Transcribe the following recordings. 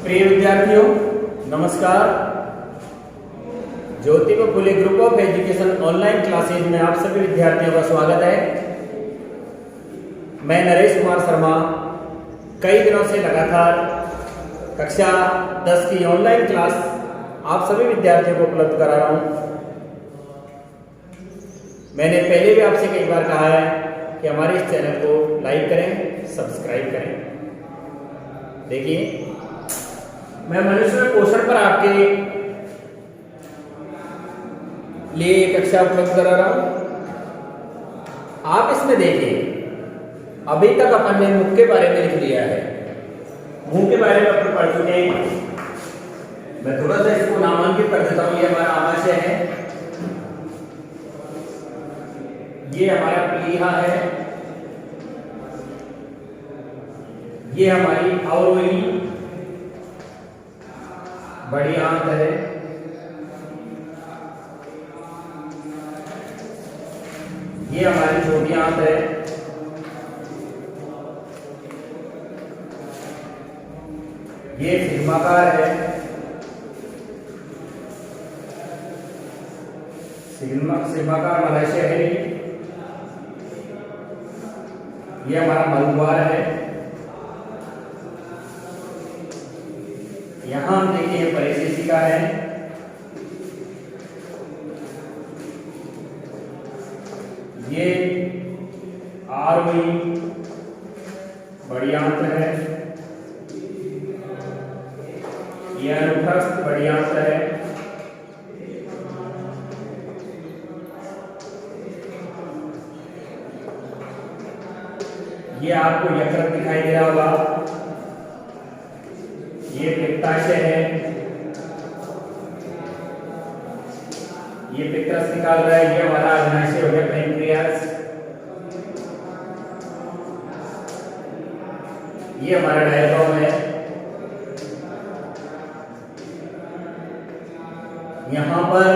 प्रिय विद्यार्थियों, नमस्कार। Jyotiba Phule group of education online classes में आप सभी विद्यार्थियों का स्वागत है। मैं नरेश कुमार शर्मा कई दिनों से लगातार कक्षा 10 की ऑनलाइन क्लास आप सभी विद्यार्थियों को उपलब्ध करा रहा हूं। मैंने पहले भी आपसे कई बार कहा है कि हमारे इस चैनल को लाइक करें, सब्सक्राइब करें। देखिए, मैं मनुष्य में पोषण पर आपके लिए एक कक्षा उपलब्ध करा रहा हूं। आप इसमें देखिए, अभी तक अपन ने मुख के बारे में लिख लिया है। मुंह के बारे में अपन पढ़ चुके हैं। मैं थोड़ा सा इसको नामांकित कर देता हूं। ये हमारा आमाशय है, ये हमारा प्लीहा है, ये हमारी अवरोही बड़ी आंत है, ये हमारी छोटी आंत है, ये सिग्माकार है, सिग्माकार मलाशय है, ये हमारा मलद्वार है। यहां हम देखिए परिशिष्टिका है, ये आरोही बड़ी आंत है, ये अनुप्रस्थ बड़ी आंत है, ये आपको यकृत दिखाई दे रहा होगा, ये पित्ताशय है, ये पित्तरस निकाल रहा है, ये हमारा अग्नाशय हो गया पैंक्रियास, ये हमारा डायफ्राम है। यहां पर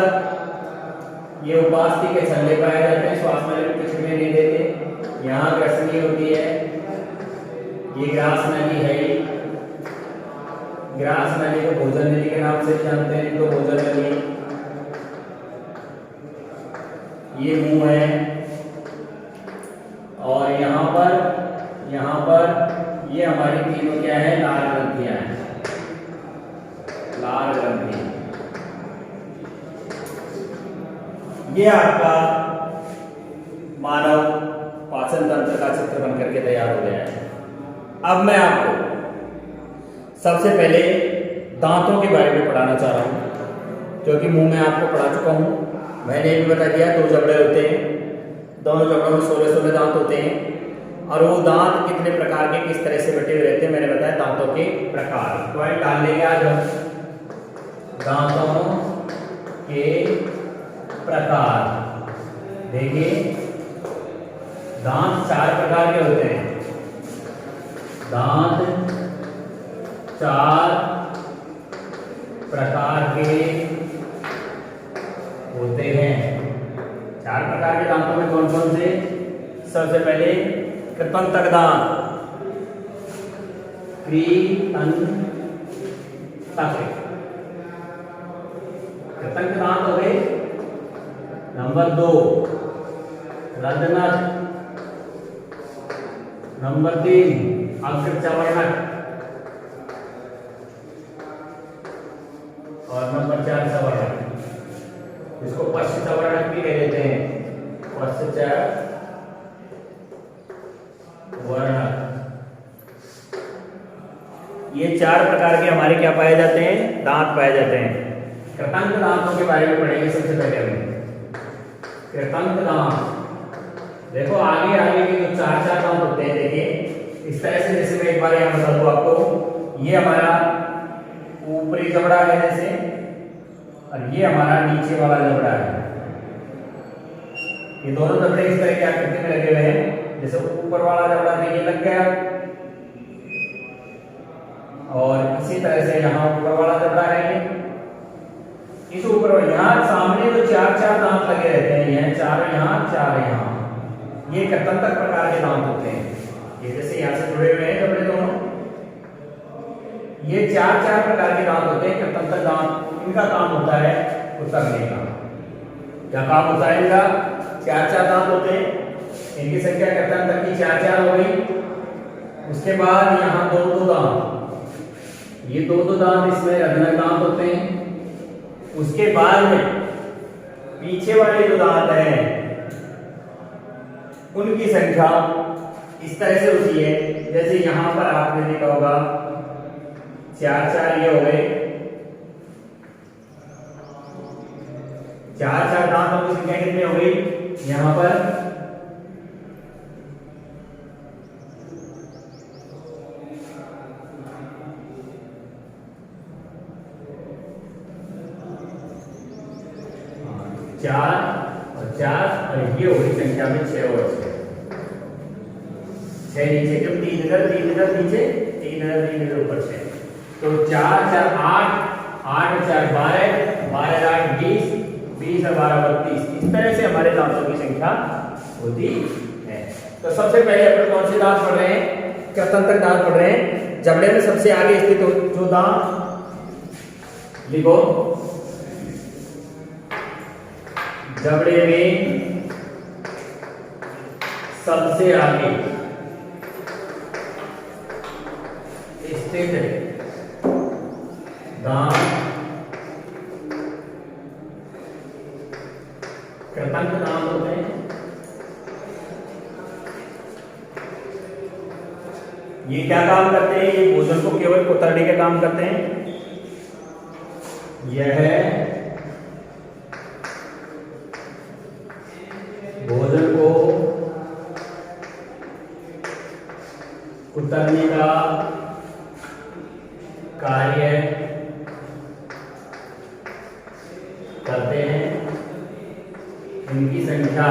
ये उपास्थि के छल्ले पाए जाते हैं, श्वास नली को कुछ भी नहीं देते। यहां ग्रसनी होती है, ये ग्रास नली है। ग्रास नली को भोजन नली के नाम से जानते हैं, तो भोजन नली। ये मुंह है, और यहां पर ये हमारी तीनों क्या है, लाल ग्रंथियां हैं, लाल ग्रंथि। ये आपका मानव पाचन तंत्र का चित्र बनकर के तैयार हो गया है। अब मैं आपको सबसे पहले दांतों के बारे में पढ़ाना चाह रहा हूं, क्योंकि मुंह में आपको पढ़ा चुका हूं। मैंने ये भी बता दिया, 2 जबड़े होते हैं, दोनों जबड़ों में 16 दांत होते हैं, और वो दांत कितने प्रकार के, किस तरह से बटे हुए रहते हैं, मैंने बताया दांतों के प्रकार। पॉइंट डाल लेंगे आज हम, दांतों के प्रकार। देखिए, दांत 4 प्रकार के होते हैं। दांत 4 प्रकार के होते हैं। 4 प्रकार के दांतों में कौन कौन से? सबसे पहले कृंतक दांत, कृंतक दांत हो गए। नंबर 2 रंध्रनख, नंबर 3 अग्रचवर्णक, और नंबर 4 चवर्णक, इसको पश्च चवर्णक भी कह देते हैं, पश्च वर्णक। ये 4 प्रकार के हमारे क्या पाए जाते हैं, दांत पाए जाते हैं। कृंतक दांतों के बारे में पढ़ेंगे सबसे पहले हम। कृंतक दांत देखो, आगे के जो 4 दांत होते हैं, देखिए इस तरह से। जैसे मैं एक बार यहाँ बता दूं आपको, ये हमारा ऊपरी जबड़ा है जैसे, और ये हमारा नीचे वाला जबड़ा है। ये दोनों जबड़े इस तरह की आकृति में लगे हुए हैं। जैसे ऊपर वाला जबड़ा देखिए लग गया, और इसी तरह से यहाँ ऊपर वाला जबड़ा है। इस ऊपर यहाँ सामने जो 4 दांत लगे रहते हैं, यह 4 यहाँ, 4 यहाँ, ये कृंतक प्रकार के दांत होते हैं। ये जैसे यहाँ से जुड़े हुए हैं जबड़े दोनों, ये चार चार प्रकार के दांत होते हैं कृंतक दांत। इनका काम होता है कुतरने का। क्या काम होता है इनका? चार चार दांत होते हैं, इनकी संख्या कृंतक की चार चार हो गई। उसके बाद यहाँ दो दो दांत, ये दो दो दांत इसमें रत्नक दांत होते हैं। उसके बाद में पीछे वाले जो दांत हैं उनकी संख्या इस तरह से होती है, जैसे यहां पर आपने देखा होगा चार चार ये हो गए, चार चार दांतों की संख्या कितनी हो गई यहां पर? चार और चार, और ये हो गई संख्या में 6 और 6 नीचे, जब 3 इधर नीचे, 3 इधर ऊपर 6, तो 4 4 8, 8 और 4 12, 12 और 8 20, 20 और 12 32। इस तरह से हमारे दांतों की संख्या होती है। तो सबसे पहले अपन कौन से दांत पढ़ रहे हैं? कृंतक दांत पढ़ रहे हैं। जबड़े में सबसे आगे स्थित जो दांत लिखो, जबड़े में सबसे आगे स्थित दांत कृंतक दांत होते हैं। ये क्या काम करते हैं? ये भोजन को केवल कुतरने का काम करते हैं। यह भोजन को कुतरने का कार्य करते हैं। इनकी संख्या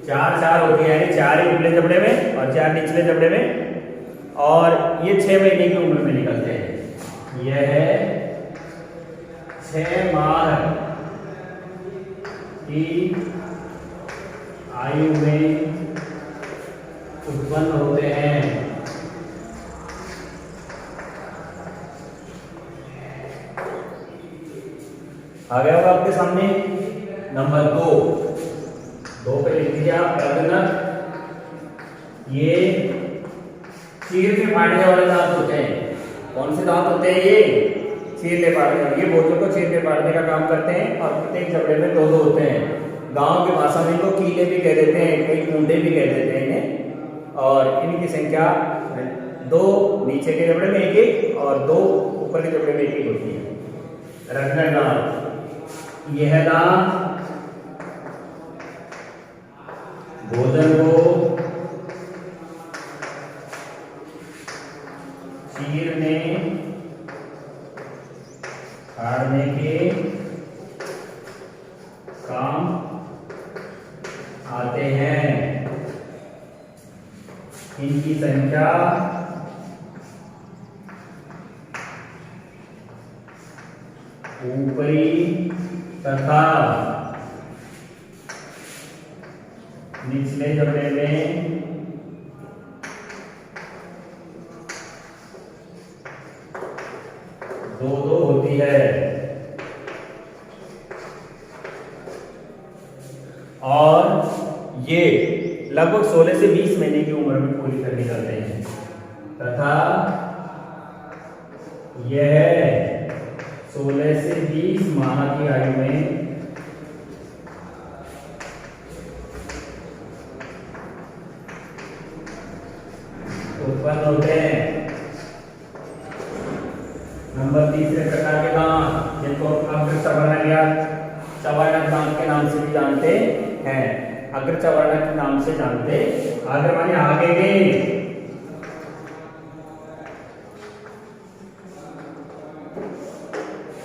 चार चार होती है, यानी 4 ही ऊपरले जबड़े में और 4 निचले जबड़े में, और ये 6 महीने की उम्र में निकलते हैं। यह 6 माह की आयु में उत्पन्न होते हैं। आ गया होगा आपके सामने। नंबर 2 पे लिख दीजिए आप रत्नक। ये चीर के फाड़ने वाले दांत होते हैं। कौन से दांत होते हैं ये? चीरने फाड़ने। ये भोजन को चीरने फाड़ने का काम करते हैं, और प्रत्येक जबड़े में 2 होते हैं। गांव की भाषा में इनको कीले भी कह देते हैं, कई कुंडे भी कह देते हैं इन्हें। और इनकी संख्या 2 नीचे के जबड़े में 1 और 2 ऊपर के जबड़े में 1 होती है। रत्नक दांत, यह दांत भोजन को चीरने फाड़ने के काम आते हैं। इनकी संख्या ऊपरी तथा निचले जबड़े में 2 होती है, और ये लगभग 16 से 20 महीने की उम्र में पूरी कर निकलते हैं, तथा यह 16 से 20 माह की आयु में उत्पन्न होते हैं। नंबर 3 प्रकार के दांत, जिनको चवर्णक दांत के नाम से भी जानते हैं। अग्रचवर्णक नाम से जानते। आगे माने आगे के।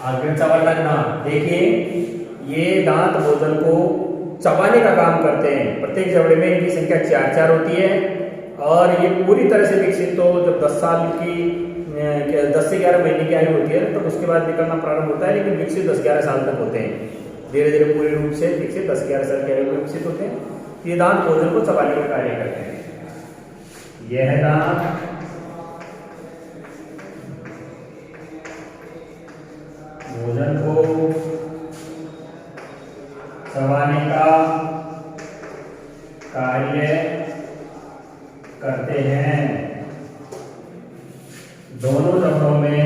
अग्रचवर्णक दांत, देखिए ये दांत भोजन को चबाने का काम करते हैं। प्रत्येक जबड़े में इनकी संख्या 4 होती है, और ये पूरी तरह से विकसित तो जब 10 से 11 महीने की आयु होती है तब उसके बाद निकलना प्रारंभ होता है, लेकिन विकसित 10-11 साल तक होते हैं। धीरे धीरे पूरी रूप से विकसित 10-11 साल की आयु में विकसित होते हैं। ये दांत भोजन को चबाने का कार्य करते हैं। यह दांत भोजन को चबाने का कार्य करते हैं। दोनों जबड़ों में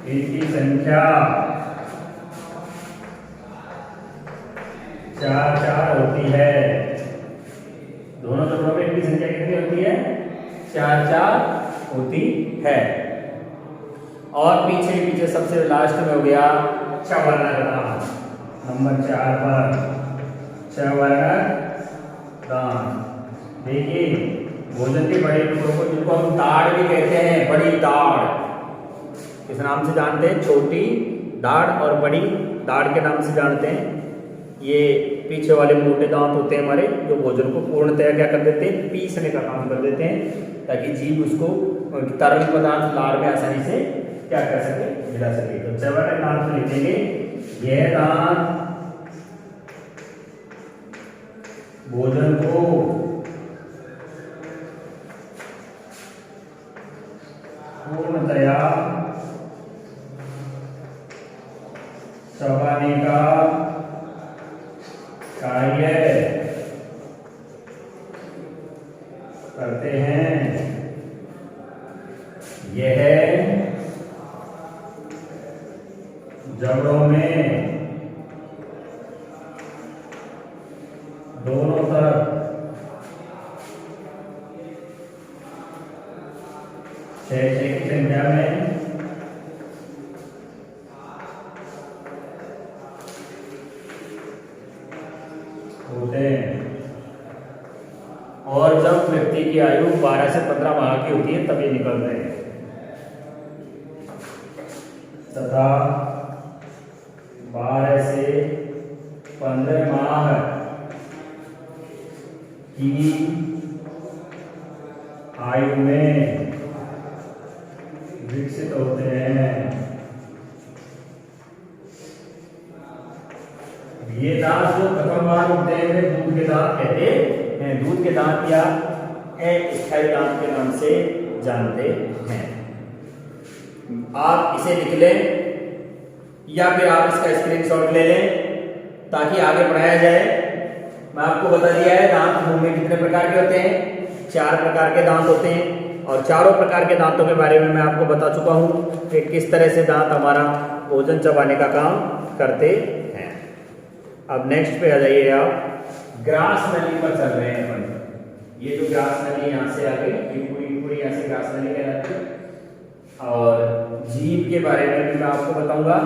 इनकी संख्या 4 होती है। दोनों जबड़ों में इनकी संख्या कितनी होती है? 4 होती है। और पीछे सबसे लास्ट में हो गया चवर्णक दांत। नंबर 4 पर चवर्णक दांत। देखिए भोजन के बड़े टुकड़ों को, जिनको हम दाढ़ भी कहते हैं, बड़ी दाढ़ इस नाम से जानते हैं, छोटी दाढ़ और बड़ी दाढ़ के नाम से जानते हैं। ये पीछे वाले मोटे दांत होते हैं हमारे, जो भोजन को पूर्णतया क्या कर देते हैं? पीसने का काम कर देते हैं, ताकि जीभ उसको तरल पदार्थ लार में आसानी से क्या कर सके? मिला सके। तो चवर्णक दांत में लिखेंगे यह दांत भोजन को पूर्णतया चबाने का कार्य करते हैं। यह जबड़ों में दोनों तरफ 6 की संख्या में होते हैं। और जब व्यक्ति की आयु 12 से 15 माह की होती है तब ये निकलते हैं। तथा 12 से 15 माह की आयु में विकसित होते हैं। ये दांत जो प्रथम बार होते हैं वे दूध के दांत कहते हैं। दूध के दांत या स्थायी दांत के नाम से जानते हैं। आप इसे लिख लें या फिर आप इसका स्क्रीनशॉट ले लें ताकि आगे पढ़ाया जाए। मैं आपको बता दिया है दांत मुंह में कितने प्रकार के होते हैं। 4 प्रकार के दांत होते हैं और चारों प्रकार के दांतों के बारे में मैं आपको बता चुका हूं कि किस तरह से दांत हमारा भोजन चबाने का काम करते हैं। अब नेक्स्ट पे आ जाइए आप। ग्रास नली पर चल रहे हैं अपन। ये जो ग्रास नली यहाँ से आगे ये पूरी यहाँ से ग्रास नली कहलाती है। और जीभ के बारे में भी मैं आपको बताऊंगा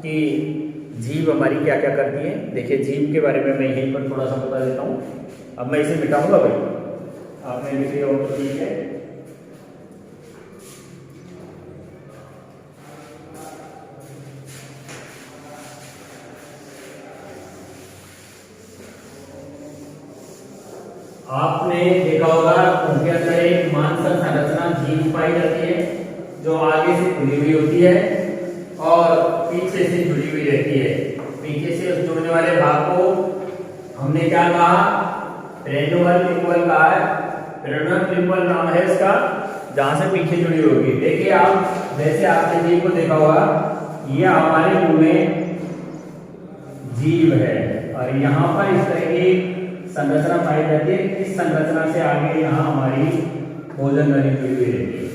कि जीभ हमारी क्या क्या करती है। देखिए जीभ के बारे में मैं यहीं पर थोड़ा सा बता देता हूँ। अब मैं इसे मिटाऊंगा भाई, आपने लिख लिया हो तो ठीक है। आपने देखा होगा उनके अंदर एक मांसल संरचना जीभ पाई जाती है जो आगे से खुली हुई होती है और पीछे से जुड़ी हुई रहती है। पीछे से उस जुड़ने वाले भाग को हमने क्या कहा? पेरिन्यूअल लिंगुअल कहा है। पेरिन्यूअल लिंगुअल नाम है इसका, जहां से पीछे जुड़ी होगी। देखिए आप जैसे आपने जीभ को देखा होगा, यह हमारे मुंह में जीभ है और यहाँ पर इस तरह की संरचना पाई जाती है। इस संरचना से आगे यहाँ हमारी भोजन नली जुड़ी हुई रहती है।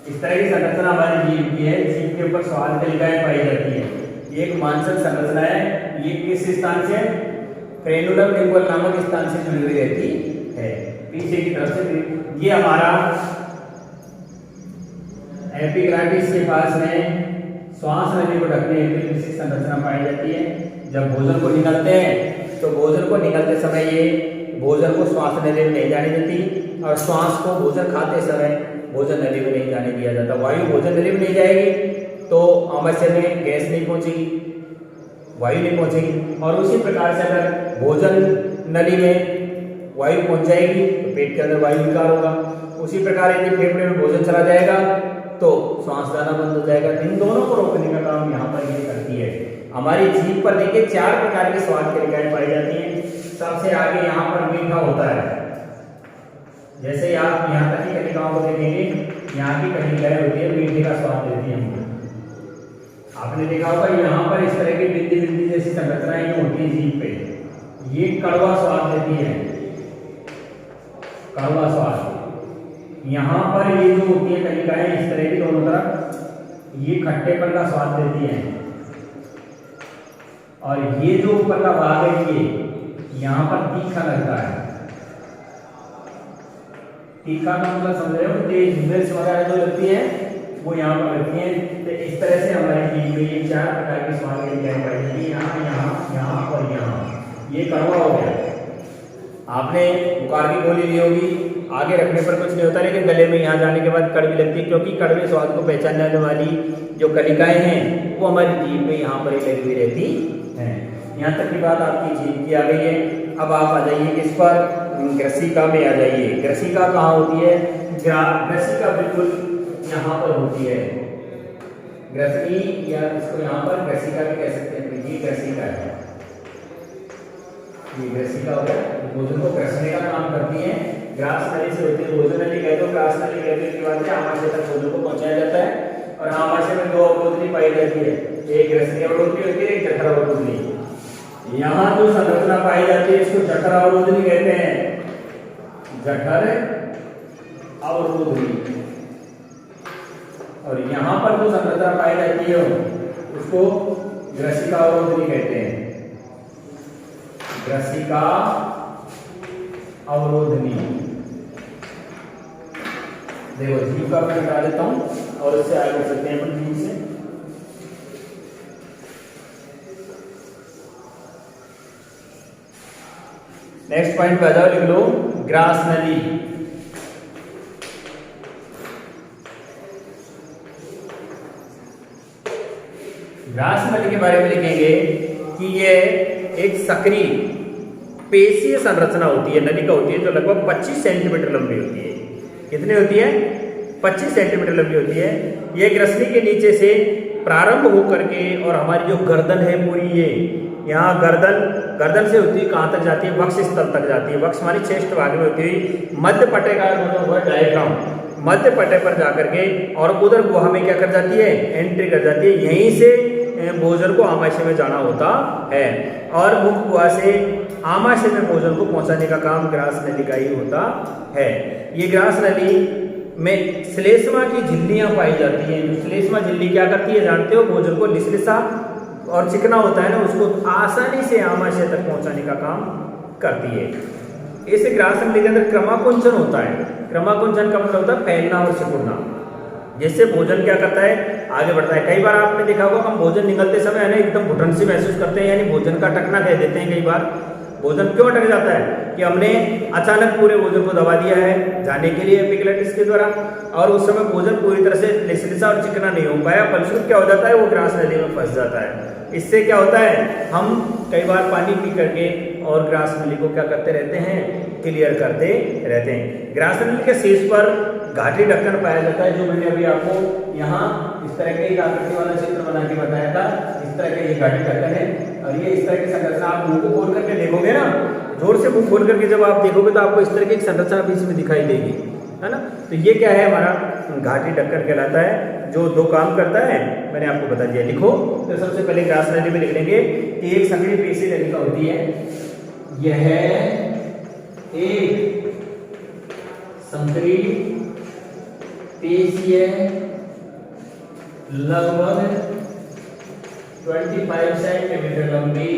इस तरह की संरचना हमारी जीभ की है। जीभ के ऊपर स्वाद कलिकाएं पाई जाती है। ये एक मांसल संरचना है। ये किस स्थान से? पेरिन्यूअल लिंगुअल नामक स्थान से जुड़ी हुई रहती है, पीछे की तरफ से। ये हमारा एपिग्लॉटिस के पास में श्वास नली को ढकने हेतु विशिष्ट संरचना पाई जाती है। जब भोजन को निगलते हैं तो भोजन को निगलते समय ये भोजन को श्वास नली में नहीं जाने देती और श्वास को भोजन खाते समय भोजन नली में नहीं जाने दिया जाता। वायु भोजन नली में नहीं जाएगी तो आमाशय में गैस नहीं पहुंचेगी, वायु नहीं पहुंचेगी। और उसी प्रकार से अगर भोजन नली में वायु पहुंच जाएगी तो पेट के अंदर वायु विकार होगा। उसी प्रकार यदि फेफड़े में भोजन चला जाएगा तो श्वास जाना बंद हो जाएगा। इन दोनों को रोकने का काम यहाँ पर ये करती है। हमारी जीभ पर देखिए 4 प्रकार के स्वाद कणिकाएं पाई जाती हैं। सबसे आगे यहाँ पर मीठा होता है। जैसे आप यहाँ तक की कणिकाओं को देखेंगे, यहाँ की कणिकाएं होती है मीठे का स्वाद देती है हमको। आपने देखा होगा यहाँ पर इस तरह की बिंदी बिंदी जैसी संरचनाएं होती है जीभ पे, ये कड़वा स्वाद देती है, कड़वा स्वाद। यहाँ पर ये जो होती है कणिकाएं इस तरह की दोनों तरफ, ये खट्टेपन का स्वाद देती है। और ये जो ऊपर का भाग है ये यहाँ पर तीखा लगता है। तीखा का मतलब समझ रहे हो, तेज मिर्च वगैरह जो लगती है वो यहाँ पर लगती है। तो इस तरह से हमारी जीभ में ये 4 प्रकार की स्वाद कणिकाएं पाई जाती है, यहाँ यहाँ यहाँ और यहाँ। ये कड़वा हो गया। आपने बुखार की गोली ली होगी, आगे रखने पर कुछ नहीं होता, लेकिन गले में यहाँ जाने के बाद कड़वी लगती है, क्योंकि कड़वे स्वाद को पहचानने वाली जो कणिकाएं हैं वो हमारी जीभ में यहाँ पर ही लगी हुई रहती है। यहाँ तक की बात आपकी जीभ की आ गई है। अब आप आ जाइए किस पर, ग्रसिका में आ जाइए। ग्रसिका कहाँ होती है? ग्रसिका बिल्कुल यहाँ पर होती है। ग्रसनी या इसको यहाँ पर ग्रसिका भी कह सकते हैं। ये ग्रसिका है, ये ग्रसिका हो गया। भोजन को ग्रसने का काम करती है। ग्रास नली से होती है, भोजन नली कहते हो, ग्रास नली कहते हैं। बाद में आमाशय तक भोजन को पहुंचाया जाता है। और आमाशय में 2 अवरोधनी पाई जाती है, एक ग्रसनी अवरोधनी होती है, एक जठर अवरोधनी। यहाँ जो संरचना पाई जाती है इसको जठर अवरोधनी कहते हैं, जठर अवरोधनी। और यहाँ पर जो संरचना पाई जाती है उसको ग्रसिका अवरोधनी कहते हैं, ग्रसिका अवरोधनी। देखो जीभ का मैं हटा देता हूं और इससे आगे बढ़ सकते हैं अपन जीभ से। नेक्स्ट पॉइंट पे आ जाओ, लिख लो ग्रास नली। ग्रास नली के बारे में लिखेंगे कि यह एक सक्रिय पेशीय संरचना होती है, नलिका होती है, जो लगभग 25 सेंटीमीटर लंबी होती है। कितनी होती है? 25 सेंटीमीटर लंबी होती है। यह ग्रसनी के नीचे से प्रारंभ होकर के और हमारी जो गर्दन है पूरी, ये यहाँ गर्दन से होती है कहाँ तक जाती है? वक्ष स्थल तक जाती है। वक्ष मानी चेस्ट भाग में होती हुई मध्य पटे का मतलब हुआ डायफ्राम, मध्य पटे पर जाकर के और उधर गुहा में क्या कर जाती है? एंट्री कर जाती है। यहीं से भोजन को आमाशय में जाना होता है और मुख गुहा से आमाशय में भोजन को पहुंचाने का काम ग्रास नली का ही होता है। ये ग्रास नली में श्लेष्मा की झिल्लियां पाई जाती हैं। जो श्लेष्मा झिल्ली क्या करती है जानते हो? भोजन को लिसलिसा और चिकना होता है ना, उसको आसानी से आमाशय तक पहुंचाने का काम करती है। इस ग्रास नली के अंदर क्रमाकुंचन होता है। क्रमाकुंचन का मतलब होता है फैलना और सिकुड़ना, जिससे भोजन क्या करता है? आगे बढ़ता है। कई बार आपने देखा होगा हम भोजन निगलते समय है ना एकदम घुटन सी महसूस करते हैं, यानी भोजन का अटकना कह देते हैं। कई बार भोजन क्यों अटक जाता है? कि हमने अचानक पूरे भोजन को दबा दिया है जाने के लिए एपिग्लटिस के द्वारा, और उस समय भोजन पूरी तरह से लिसलिसा और चिकना नहीं हो पाया, फलस्वरूप क्या हो जाता है? वो ग्रास नली में फंस जाता है। इससे क्या होता है? हम कई बार पानी पी करके और ग्रास नली को क्या करते रहते हैं? क्लियर करते रहते हैं। ग्रास नली के शीर्ष पर घाटी ढक्कन पाया जाता है, जो मैंने अभी आपको यहाँ इस तरह के एक आकृति वाला चित्र बना के बताया था। इस तरह का ये घाटी ढक्कन है और ये इस तरह की संरचना आप मुंह को खोल करके देखोगे ना, जोर से मुंह खोल करके जब आप देखोगे तो आपको इस तरह की एक संरचना बीच में दिखाई देगी, है ना। तो ये क्या है? हमारा घाटी ढक्कन कहलाता है, जो 2 काम करता है मैंने आपको बता दिया। लिखो तो सबसे पहले ग्रास नली में लिख लेंगे कि एक सक्रिय पेशीय नलिका होती है। यह एक सक्रिय पेशीय लगभग 25 सेंटीमीटर लंबी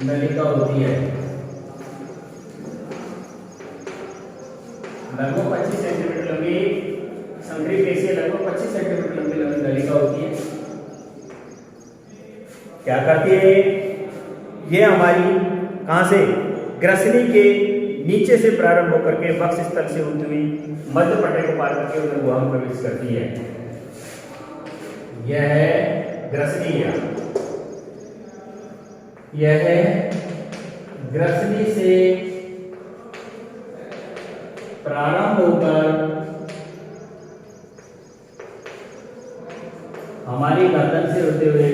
नलिका होती है। लगभग 25 सेंटीमीटर लंबी सक्रिय पेशीय लगभग 25 सेंटीमीटर लंबी नलिका होती है। क्या करती है? ये हमारी कहां से? ग्रसनी के नीचे से प्रारंभ होकर के वक्ष स्थल से होती हुई मध्य पटे को पार करके उधर गुहा में प्रवेश करती है। यह है ग्रसनी। यह है ग्रसनी से प्रारंभ होकर हमारी गर्दन से होते हुए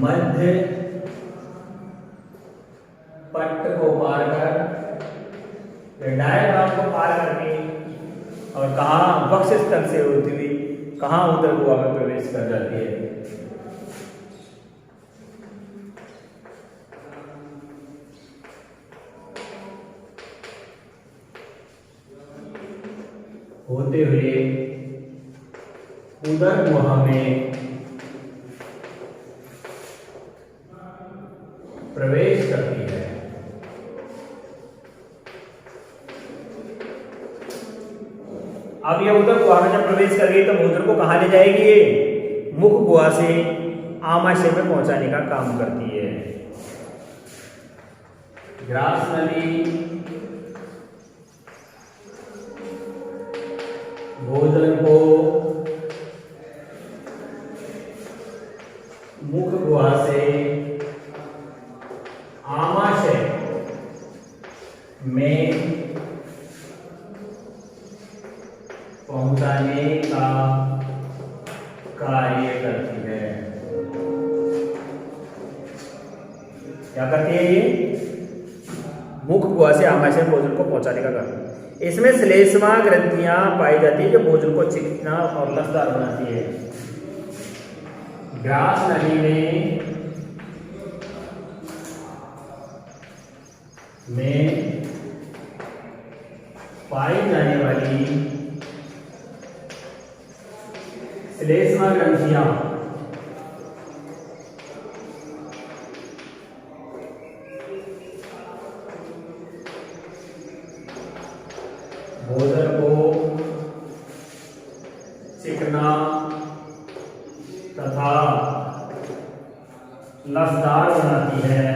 मध्य पट्ट को पार कर, डायफ्राम को पार करके और कहाँ वक्ष स्थल से होती हुई कहाँ उदर गुहा में प्रवेश कर जाती है। होते हुए उदर गुहा में प्रवेश करती है। अब ये उदर गुहा में जब प्रवेश कर गई तो भोजन को कहाँ ले जाएगी? ये मुख गुहा से आमाशय में पहुंचाने का काम करती है। ग्रास नली भोजन को मुख गुहा से आमाशय में पहुंचाने का कार्य करती है। क्या करती है ये? मुख गुहा से आमाशय में भोजन को पहुंचाने का कार्य। इसमें श्लेष्मा ग्रंथियां पाई जाती है जो भोजन को चिकना और लसदार बनाती है। ग्रास नली में पाई जाने वाली श्लेष्मा ग्रंथियां भोजन को चिकना तथा लसदार बनाती है।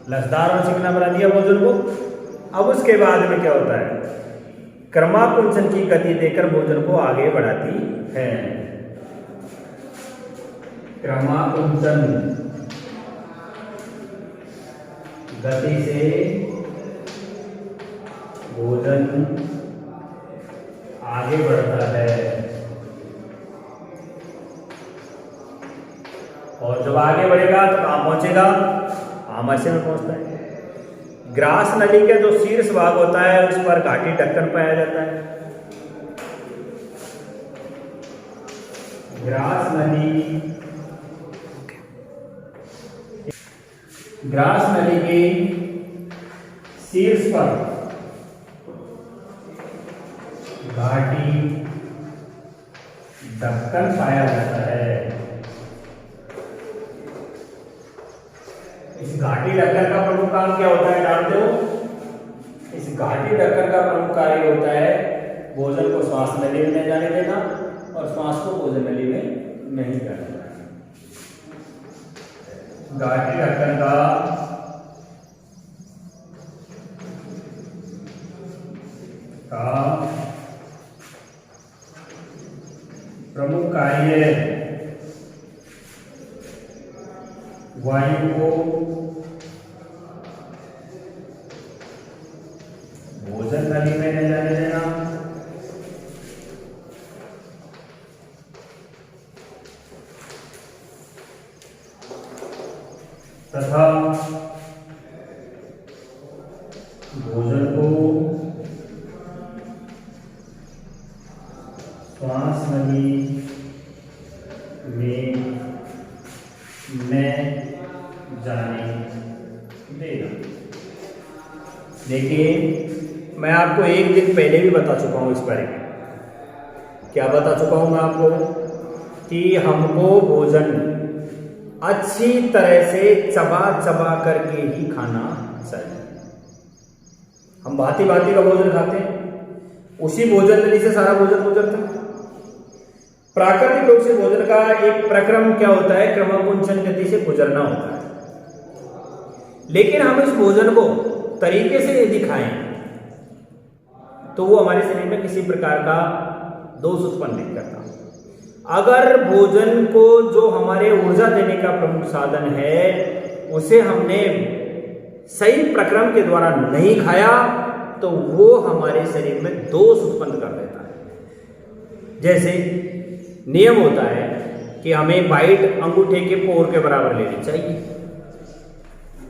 लसदार और चिकना बना दिया भोजन को। अब उसके बाद में क्या होता है? क्रमाकुंचन की गति देकर भोजन को आगे बढ़ाती है। क्रमाकुंचन गति से भोजन आगे बढ़ता है और जब आगे बढ़ेगा तो कहाँ पहुंचेगा? आमाशय में पहुंचता है। ग्रास नली का जो शीर्ष भाग होता है उस पर घाटी ढक्कन पाया जाता है। ग्रास नली के शीर्ष पर घाटी ढक्कन पाया जाता है। इस घाटी ढक्कन का प्रमुख काम क्या होता है जानते हो? इस घाटी ढक्कन का प्रमुख कार्य होता है भोजन को श्वास नली में नहीं जाने देना और श्वास को भोजन नली में नहीं जाने देना। घाटी ढक्कन का प्रमुख कार्य वायु को भोजन नली में नहीं जाने देना तथा भोजन को श्वास नली में जाने देना। देखिए मैं आपको एक दिन पहले भी बता चुका हूं इस बारे में। क्या बता चुका हूं मैं आपको? कि हमको भोजन अच्छी तरह से चबा चबा करके ही खाना चाहिए। हम भांति भांति का भोजन खाते हैं, उसी भोजन नली से सारा भोजन गुजरता है। प्राकृतिक रूप से भोजन का एक प्रक्रम क्या होता है? क्रमाकुंचन गति से गुजरना होता है। लेकिन हम इस भोजन को तरीके से यदि खाएं तो वो हमारे शरीर में किसी प्रकार का दोष उत्पन्न नहीं करता। अगर भोजन को जो हमारे ऊर्जा देने का प्रमुख साधन है उसे हमने सही प्रक्रम के द्वारा नहीं खाया तो वो हमारे शरीर में दोष उत्पन्न कर देता है। जैसे नियम होता है कि हमें बाइट अंगूठे के पोर के बराबर लेनी चाहिए,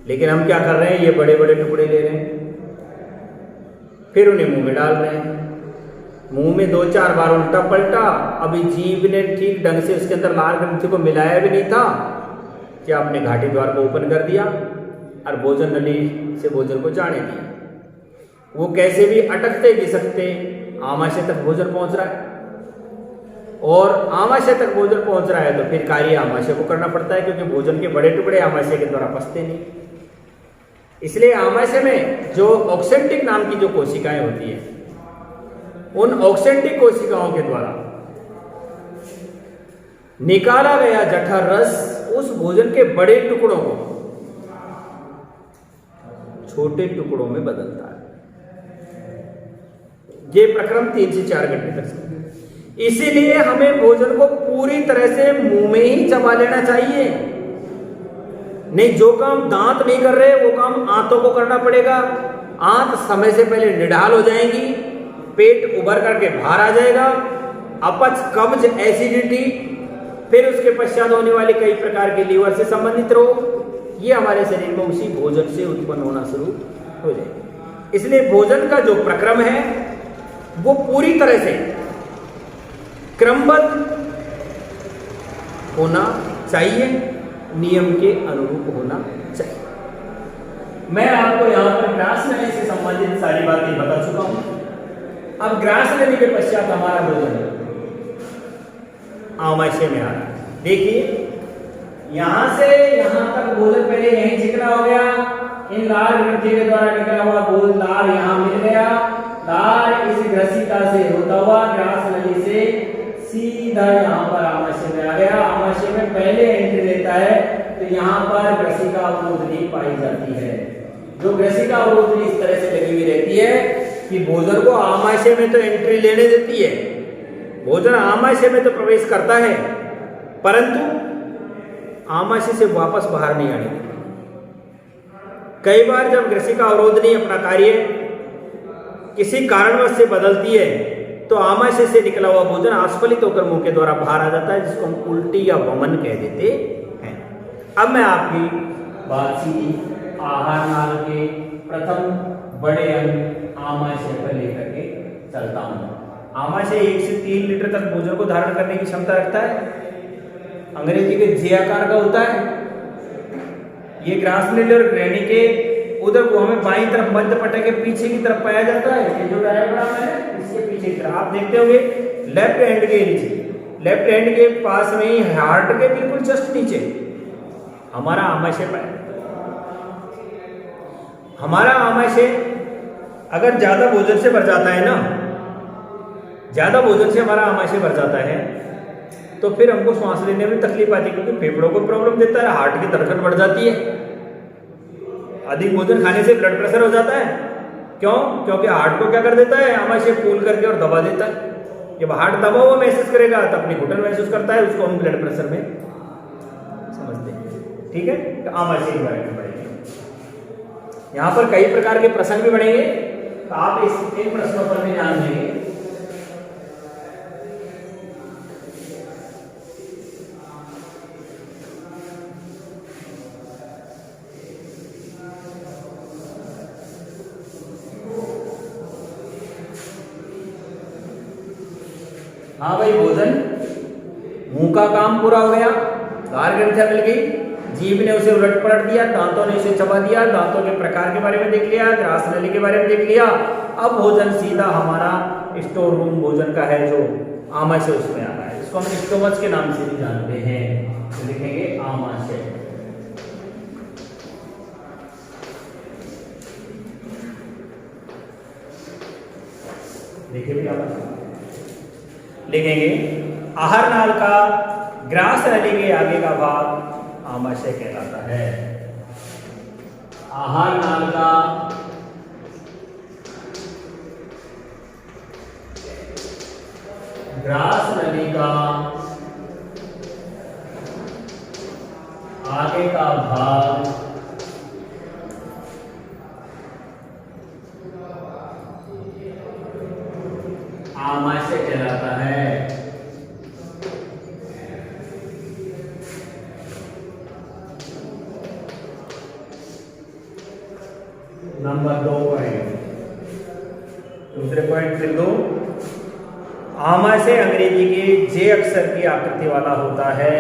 लेकिन हम क्या कर रहे हैं, ये बड़े बड़े टुकड़े ले रहे हैं, फिर उन्हें मुंह में डाल रहे हैं। मुंह में 2-4 बार उल्टा पलटा, अभी जीभ ने ठीक ढंग से उसके अंदर लाल ग्रंथि को मिलाया भी नहीं था कि आपने घाटी द्वार को ओपन कर दिया और भोजन नली से भोजन को जाने दिया। वो कैसे भी अटकते घिसकते आमाशय तक भोजन पहुंच रहा है, और आमाशय तक भोजन पहुंच रहा है तो फिर कार्य आमाशय को करना पड़ता है, क्योंकि भोजन के बड़े टुकड़े आमाशय के द्वारा पचते नहीं। इसलिए आमाशय में जो ऑक्सेंटिक नाम की जो कोशिकाएं होती है, उन ऑक्सेंटिक कोशिकाओं के द्वारा निकाला गया जठर रस उस भोजन के बड़े टुकड़ों को छोटे टुकड़ों में बदलता है। ये प्रक्रम 3 से 4 घंटे तक चलता है। इसीलिए हमें भोजन को पूरी तरह से मुंह में ही चबा लेना चाहिए। नहीं, जो काम दांत नहीं कर रहे वो काम आंतों को करना पड़ेगा। आंत समय से पहले निढाल हो जाएंगी, पेट उभर करके बाहर आ जाएगा, अपच, कब्ज, एसिडिटी, फिर उसके पश्चात होने वाले कई प्रकार के लीवर से संबंधित रोग, ये हमारे शरीर में उसी भोजन से उत्पन्न होना शुरू हो जाएगा। इसलिए भोजन का जो प्रक्रम है वो पूरी तरह से क्रमबद्ध होना चाहिए, नियम के अनुरूप होना चाहिए। मैं आपको यहां पर ग्रास नली से संबंधित सारी बातें बता चुका हूं। अब ग्रास नली के पश्चात हमारा भोजन आमाशय में आ रहा है। देखिए, यहां से यहां तक भोजन पहले यहीं चिकना हो गया, इन लाल ग्रंथि के द्वारा निकला हुआ भोजन लाल यहां मिल गया, लाल इस ग्रसिका से होता हुआ ग्रास नली से सीधा यहां पर आमाशय में आ गया। आमाशय में पहले एंट्री लेता है तो यहां पर ग्रसिका अवरोधनी पाई जाती है। जो ग्रसिका अवरोधनी इस तरह से लगी हुई रहती है कि भोजन को आमाशय में तो एंट्री लेने देती है, भोजन आमाशय में तो प्रवेश करता है, परंतु आमाशय से वापस बाहर नहीं आने देती। कई बार जब ग्रसिका अवरोधनी अपना कार्य किसी कारणवश से बदलती है तो आमाशय से निकला हुआ भोजन आस्फलित होकर मुंह के द्वारा बाहर आ जाता है, जिसको हम उल्टी या वमन कह देते हैं। अब मैं आपकी बात सीधी आहार नाल के प्रथम बड़े अंग आमाशय पर लेकर के चलता हूं। आमाशय 1 से 3 लीटर तक भोजन को धारण करने की क्षमता रखता है। अंग्रेजी के जे आकार का होता है। ये ग्रास नली और ग्रहणी के उधर को हमें बाईं तरफ मध्य पट्टे के पीछे की तरफ पाया जाता है। ये जो डायग्राम है इसके पीछे की तरफ आप देखते होंगे, लेफ्ट हैंड के नीचे, लेफ्ट हैंड के पास में ही हार्ट के बिल्कुल जस्ट नीचे हमारा आमाशय है। हमारा आमाशय अगर ज्यादा भोजन से भर जाता है ना, ज्यादा भोजन से हमारा आमाशय भर जाता है तो फिर हमको सांस लेने में तकलीफ आती है, क्योंकि फेफड़ों को प्रॉब्लम देता है, हार्ट की धड़कन बढ़ जाती है। अधिक भोजन खाने से ब्लड प्रेशर हो जाता है। क्यों? क्योंकि हार्ट को क्या कर देता है, आमाशय फूल करके और दबा देता है। जब हार्ट दबा हुआ महसूस करेगा तो अपनी घुटन महसूस करता है, उसको हम ब्लड प्रेशर में समझते हैं। ठीक है, तो आमाशय के बारे में पढ़ेंगे। यहाँ पर कई प्रकार के प्रसंग भी बढ़ेंगे, तो आप इन प्रश्नों पर भी ध्यान देंगे। हाँ भाई, भोजन मुंह का काम पूरा हो गया, लाल ग्रंथियां मिल गई, जीभ ने उसे उलट पलट दिया, दांतों ने उसे चबा दिया, दांतों के प्रकार के बारे में देख लिया, ग्रास नली के बारे में देख लिया। अब भोजन सीधा हमारा स्टोर रूम भोजन का है जो आमाशय उसमें आ रहा है, इसको हम स्टोमच के नाम से भी जानते हैं। तो लिखेंगे आमाशय। देखिए भी आमाशय लिखेंगे। आहार नाल का ग्रास नली के आगे का भाग आमाशय कहलाता है। आहार नाल का ग्रास नली का आगे का भाग आमाशय कहलाता है। नंबर 2 पॉइंट, दूसरे पॉइंट लिख दो। आमाशय अंग्रेजी के जे अक्षर की आकृति वाला होता है।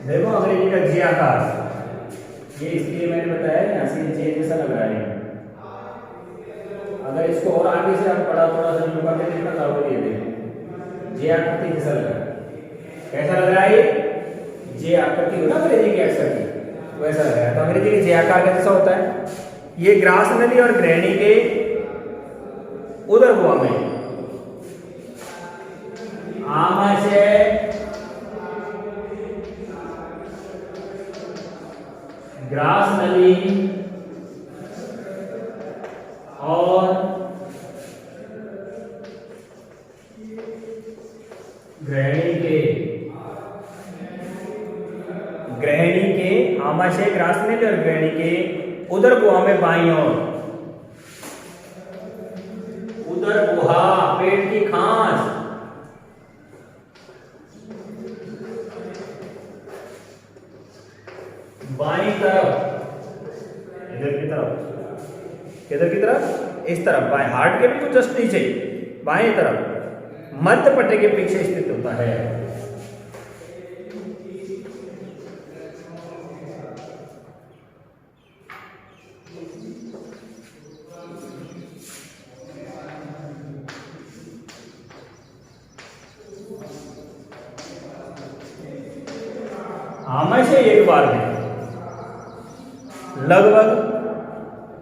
देखो अंग्रेजी का जे आकार, ये इसलिए मैंने बताया यहाँ से जे जैसा लग रहा है। अगर इसको और आगे से आप बड़ा थोड़ा सा लुका के देखना चाहोगे, ये देखो जे आकृति जैसा लग रहा है। कैसा लग रहा है? ये जे आकृति हो ना अंग्रेजी के अक्षर की, वैसा लग रहा है। तो अंग्रेजी के जे आकार का जैसा होता है। ये ग्रास नली और ग्रहणी के उदर गुहा में आमाशय ग्रास नली और ग्रहणी के आमाशय ग्रास नली और ग्रहणी के उदर गुहा में बाईं ओर, उदर गुहा पेट की खांस, बाईं तरफ, इधर की तरफ, किधर की तरफ? इस तरफ, बाएं हार्ट के बिल्कुल जस्ट नीचे बाएं तरफ मध्य पट्टे के पीछे स्थित होता है। आमाशय एक बार में लगभग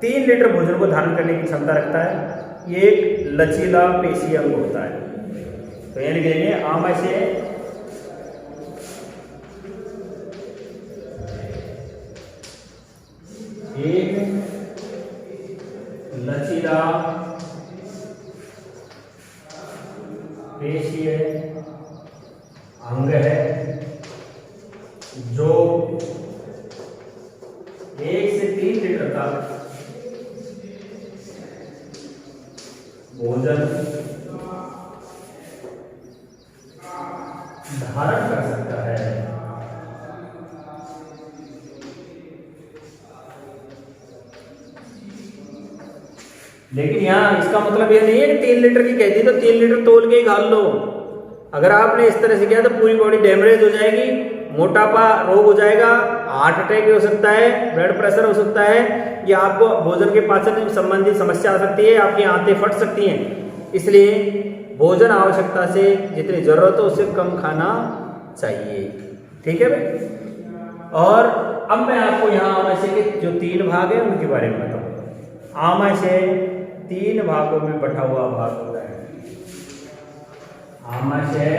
3 लीटर भोजन को धारण करने की क्षमता रखता है। ये एक लचीला पेशीय अंग होता है। तो ये लिख लेंगे आमाशय एक लचीला पेशीय अंग है जो 1 से 3 लीटर तक भोजन धारण कर सकता है। लेकिन यहाँ इसका मतलब यह नहीं है कि 3 लीटर की कहती तो 3 लीटर तोल के ही घाल लो। अगर आपने इस तरह से किया तो पूरी बॉडी डैमेज हो जाएगी, मोटापा रोग हो जाएगा, हार्ट अटैक हो सकता है, ब्लड प्रेशर हो सकता है, या आपको भोजन के पाचन संबंधी समस्या आ सकती है, आपकी आंतें फट सकती हैं। इसलिए भोजन आवश्यकता से जितनी जरूरत हो उससे कम खाना चाहिए। ठीक है भाई। और अब मैं आपको यहाँ आमाशय के जो 3 भाग हैं उनके बारे में बताऊँ। आमाशय 3 भागों में बटा हुआ भाग होता है। आमाशय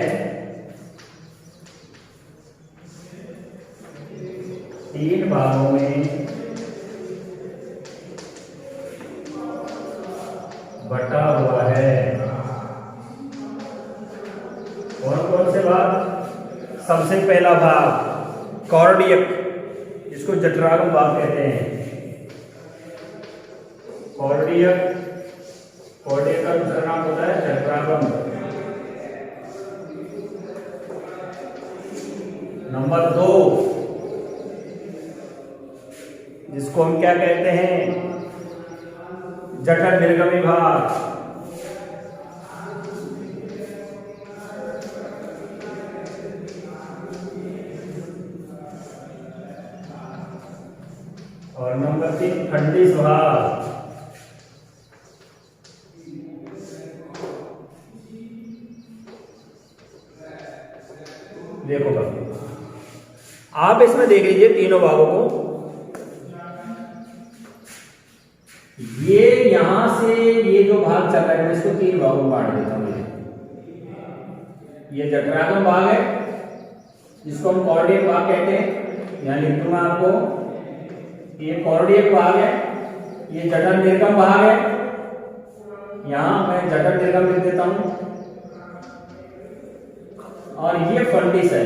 3 भागों में बटा हुआ है। कौन कौन से भाग? सबसे पहला भाग कॉर्डियक, जिसको जठरागम भाग कहते हैं। कॉर्डियक, कॉर्डियक का दूसरा नाम होता है जठरागम। नंबर 2 जिसको हम क्या कहते हैं? जठर निर्गमी भाग। और नंबर 3 खंडित भाग। देखो कभी आप इसमें देख लीजिए तीनों भागों को। ये यहां से ये जो भाग चल रहा है मैं इसको तीन भागों में बांट देता हूं। ये जठरागम भाग है जिसको हम कॉर्डियक भाग कहते हैं, यहां लिख दूंगा आपको। ये कॉर्डियक भाग है, ये जठर निर्गम भाग है, यहां मैं जठर निर्गम लिख देता हूं। और ये फंडिस है,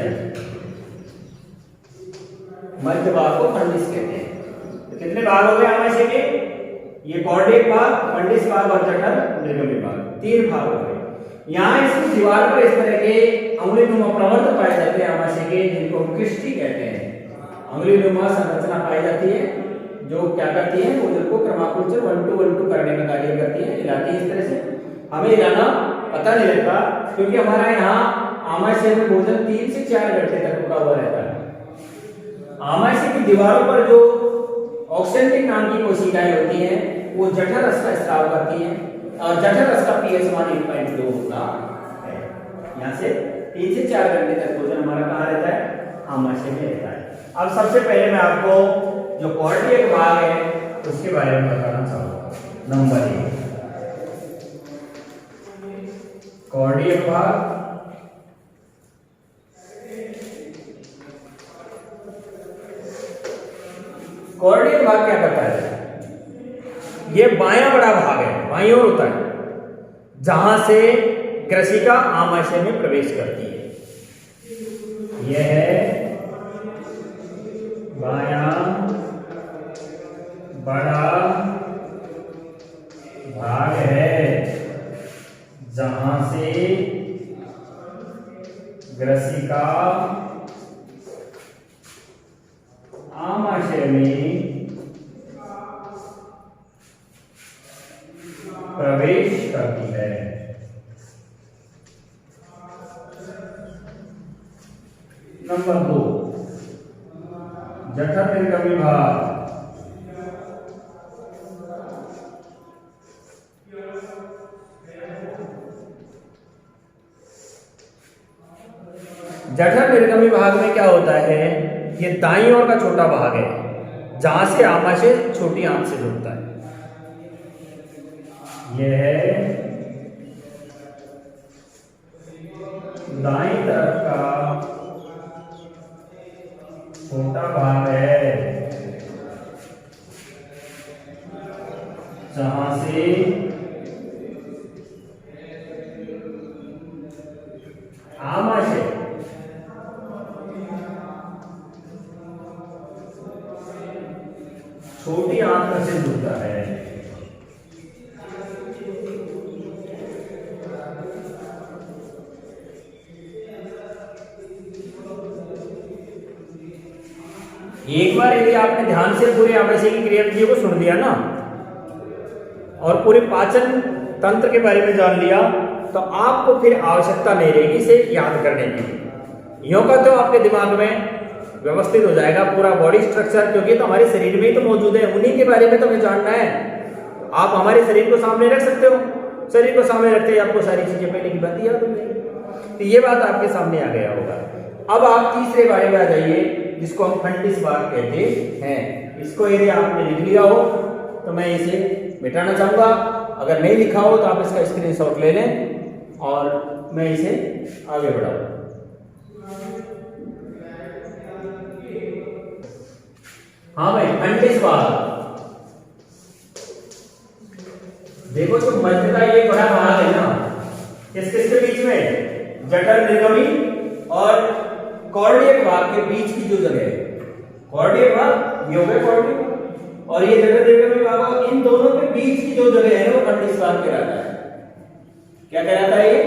मध्य भाग को फंडिस कहते हैं। तो कितने भाग हो गए आमाशय के? ये कॉर्डियक भाग, फंडिस भाग और जठर निर्गमी भाग, तीन भाग हो गए। यहाँ इस दीवार पर इस तरह के अंगुलीनुमा प्रवर्त पाए जाते हैं आमाशय के, जिनको किष्टि कहते हैं। अंगुलीनुमा संरचना पाई जाती है जो क्या करती है, भोजन को क्रमाकुल 1 to 1 करने का कार्य करती है, हिलाती है। इस तरह से हमें हिलाना पता नहीं लगता क्योंकि हमारा यहाँ आमाशय में भोजन 3 से 4 घंटे तक रुका हुआ रहता है। आमाशय की दीवारों पर जो ऑक्सेंटिक नाम की कोशिकाएं होती हैं वो जठर रस का स्राव करती हैं और जठर रस का पीएच 1.2 होता है। यहाँ से 3 से 4 घंटे तक भोजन हमारा कहाँ रहता है? आमाशय में रहता है। अब सबसे पहले मैं आपको जो कॉर्डियक भाग है उसके बारे में बताना चाहूंगा। नंबर 1 कॉर्डियक भाग। कॉर्डियक भाग क्या करता है? ये बायां बड़ा भाग है, बाईं ओर होता है, जहां से ग्रसिका आमाशय में प्रवेश करती है। यह है बायां बड़ा भाग है जहां से ग्रसिका आमाशय में प्रवेश करती है। नंबर 2 जठर निर्गमी भाग। जठर निर्गमी भाग में क्या होता है? ये दाईं ओर का छोटा भाग है जहां से आमाशय छोटी आंत से जुड़ता है। यह है दाईं तरफ का छोटा भाग है जहां से आमाशय छोटी आंत से जुड़ता है। एक बार यदि आपने ध्यान से पूरे आमाशय की क्रियाविधि को सुन लिया ना और पूरे पाचन तंत्र के बारे में जान लिया तो आपको फिर आवश्यकता नहीं रहेगी इसे याद करने की। यूं का तो आपके दिमाग में व्यवस्थित हो जाएगा पूरा बॉडी स्ट्रक्चर, क्योंकि तो हमारे शरीर में ही तो मौजूद है, उन्हीं के बारे में तो हमें जानना है। आप हमारे शरीर को सामने रख सकते हो, शरीर को सामने रखते ही आपको सारी चीजें पहले की बात याद हो जाएगी। तो ये बात आपके सामने आ गया होगा। अब आप तीसरे बारे में आ जाइए जिसको हम फंडिस भाग कहते हैं। इसको यदि आपने लिख लिया हो तो मैं इसे मिटाना चाहूंगा, अगर नहीं लिखा हो तो आप इसका स्क्रीनशॉट ले लें और मैं इसे आगे बढ़ाऊं। हाँ भाई, फंडिस भाग देखो, जो मध्य का ये बड़ा भाग है ना, किसके बीच में? जठर निर्गमी और कॉर्डियक भाग के बीच की जो जगह है, कॉर्डियक भाग ये हो गया कॉर्डियक, और ये जठर निर्गमी भाग, इन दोनों के बीच की जो जगह है वो फंडिस भाग कहलाता है। क्या कहलाता है? ये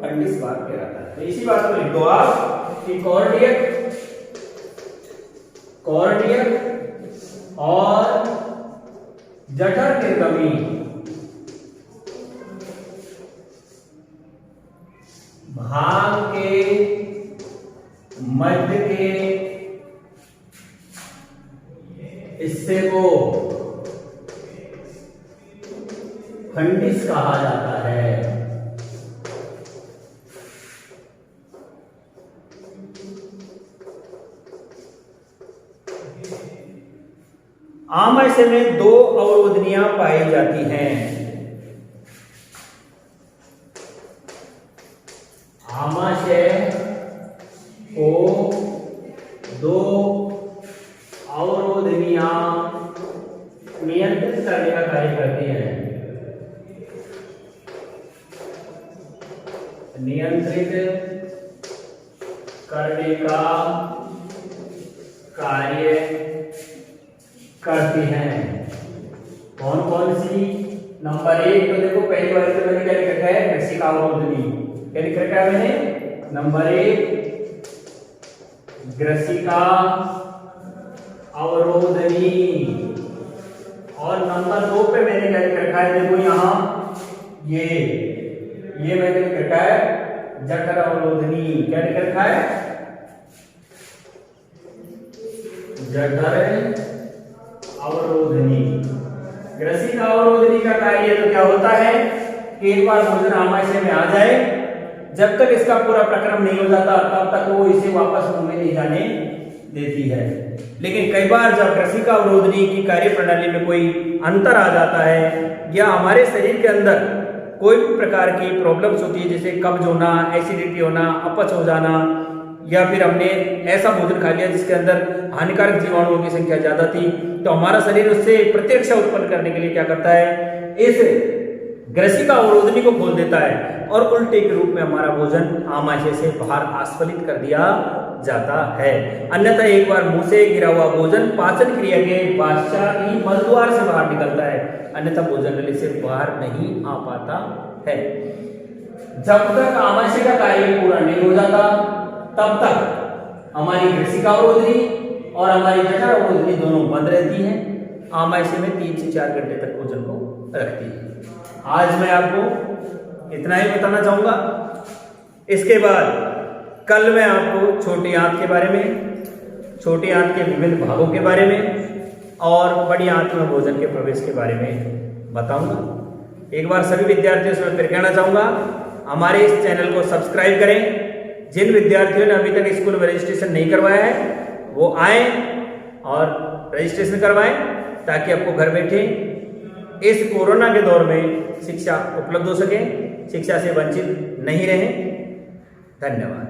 फंडिस भाग कहलाता है। तो इसी बात को लिख दो आप कि कॉर्डियक और जठर निर्गमी भाग के मध्य के हिस्से को फंडिस कहा जाता है। आमाशय में 2 अवरोधनियां पाई जाती हैं। आमाशय को 2 अवरोधनियां नियंत्रित करने का कार्य करती हैं। नियंत्रित करने का कार्य करती हैं। कौन कौन सी? नंबर 1 तो देखो पहली बार तो मैंने क्या लिख रखा है, ग्रसिका अवरोधनी। क्या लिख रखा है मैंने? नंबर 1 ग्रसिका अवरोधनी। और नंबर 2 पे मैंने क्या लिख रखा है, देखो यहां ये मैंने लिख रखा है जठर अवरोधनी। क्या लिख रखा है? जठर अवरोधनी। ग्रसिका अवरोधनी का कार्य तो क्या होता है कि एक बार भोजन आमाशय में आ जाए, जब तक इसका पूरा प्रक्रम नहीं हो जाता तब तक वो इसे वापस मुंह में नहीं जाने देती है। लेकिन कई बार जब ग्रसिका अवरोधनी की कार्य प्रणाली में कोई अंतर आ जाता है या हमारे शरीर के अंदर कोई भी प्रकार की प्रॉब्लम्स होती है, जैसे कब्ज होना, एसिडिटी होना, अपच हो जाना, या फिर हमने ऐसा भोजन खा लिया जिसके अंदर हानिकारक जीवाणुओं की संख्या ज्यादा थी, तो हमारा शरीर उससे प्रतिरक्षा उत्पन्न करने के लिए क्या करता है, इस ग्रसिका अवरोधनी को खोल देता है और उल्टे के रूप में हमारा भोजन आमाशय से बाहर आस्फलित कर दिया जाता है। अन्यथा एक बार मुंह से गिरा हुआ भोजन पाचन क्रिया के पश्चात ही मलद्वार से बाहर निकलता है, अन्यथा भोजन नली से बाहर नहीं आ पाता है। जब तक आमाशय का कार्य पूरा नहीं हो जाता तब तक हमारी ग्रसिका अवरोधनी और हमारी जठर अवरोधनी दोनों बंद रहती हैं। आमाशय में 3 से 4 घंटे तक भोजन को रखती है। आज मैं आपको इतना ही बताना चाहूंगा। इसके बाद कल मैं आपको छोटी आंत के बारे में, छोटी आंत के विभिन्न भागों के बारे में और बड़ी आंत में भोजन के प्रवेश के बारे में बताऊंगा। एक बार सभी विद्यार्थियों से मैं फिर कहना चाहूंगा, हमारे इस चैनल को सब्सक्राइब करें। जिन विद्यार्थियों ने अभी तक स्कूल में रजिस्ट्रेशन नहीं करवाया है वो आए और रजिस्ट्रेशन करवाएं, ताकि आपको घर बैठे इस कोरोना के दौर में शिक्षा उपलब्ध हो सके, शिक्षा से वंचित नहीं रहें। धन्यवाद।